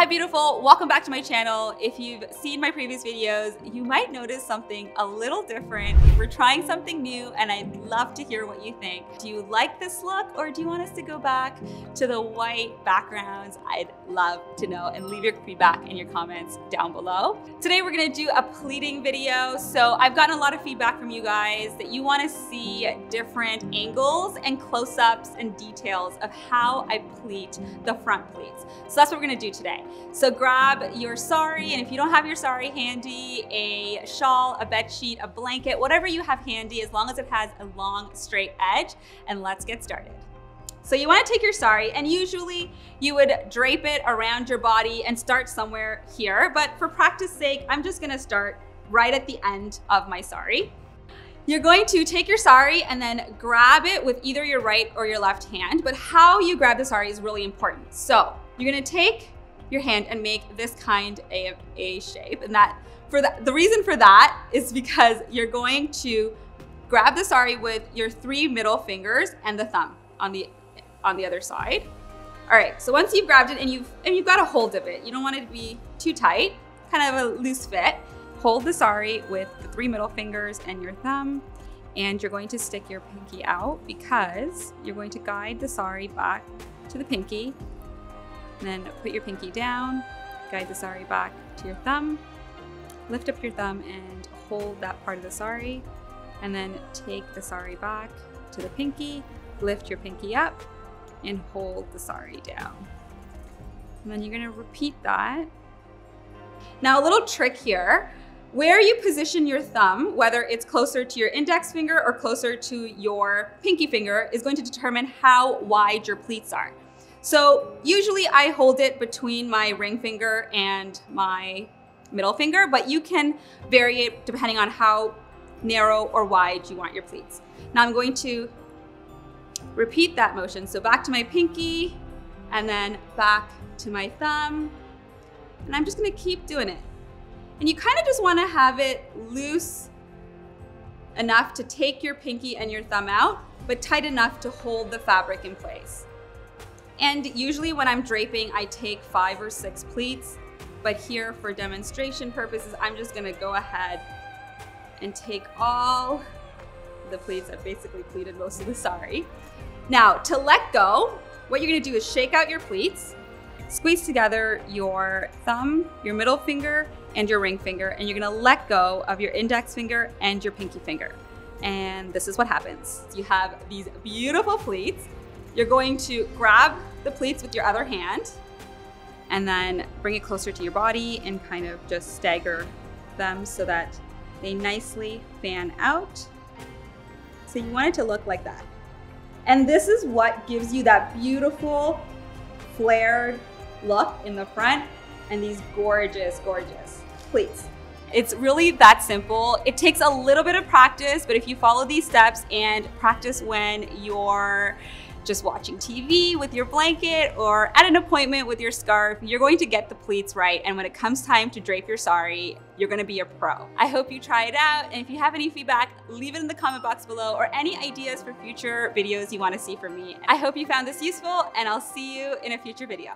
Hi beautiful, welcome back to my channel. If you've seen my previous videos, you might notice something a little different. We're trying something new and I'd love to hear what you think. Do you like this look or do you want us to go back to the white backgrounds? I'd love to know, and leave your feedback in your comments down below. Today we're gonna do a pleating video. So I've gotten a lot of feedback from you guys that you wanna see different angles and close-ups and details of how I pleat the front pleats. So that's what we're gonna do today. So grab your sari, and if you don't have your sari handy, a shawl, a bed sheet, a blanket, whatever you have handy, as long as it has a long straight edge, and let's get started. So you want to take your sari, and usually you would drape it around your body and start somewhere here, but for practice sake, I'm just gonna start right at the end of my sari. You're going to take your sari and then grab it with either your right or your left hand, but how you grab the sari is really important. So you're gonna take your hand and make this kind of a shape, and the reason for that is because you're going to grab the sari with your 3 middle fingers and the thumb on the other side. All right, so once you've grabbed it and you've got a hold of it, you don't want it to be too tight, kind of a loose fit. Hold the sari with the 3 middle fingers and your thumb, and you're going to stick your pinky out because you're going to guide the sari back to the pinky. And then put your pinky down, guide the sari back to your thumb, lift up your thumb and hold that part of the sari, and then take the sari back to the pinky, lift your pinky up, and hold the sari down. And then you're gonna repeat that. Now a little trick here, where you position your thumb, whether it's closer to your index finger or closer to your pinky finger, is going to determine how wide your pleats are. So usually I hold it between my ring finger and my middle finger, but you can vary it depending on how narrow or wide you want your pleats. Now I'm going to repeat that motion. So back to my pinky and then back to my thumb. And I'm just gonna keep doing it. And you kind of just wanna have it loose enough to take your pinky and your thumb out, but tight enough to hold the fabric in place. And usually when I'm draping, I take 5 or 6 pleats, but here for demonstration purposes, I'm just gonna go ahead and take all the pleats. I've basically pleated most of the sari. Now to let go, what you're gonna do is shake out your pleats, squeeze together your thumb, your middle finger, and your ring finger, and you're gonna let go of your index finger and your pinky finger. And this is what happens. You have these beautiful pleats. You're going to grab the pleats with your other hand and then bring it closer to your body and kind of just stagger them so that they nicely fan out. So you want it to look like that. And this is what gives you that beautiful flared look in the front and these gorgeous, gorgeous pleats. It's really that simple. It takes a little bit of practice, but if you follow these steps and practice when you're just watching TV with your blanket or at an appointment with your scarf, you're going to get the pleats right. And when it comes time to drape your sari, you're gonna be a pro. I hope you try it out. And if you have any feedback, leave it in the comment box below, or any ideas for future videos you wanna see from me. I hope you found this useful, and I'll see you in a future video.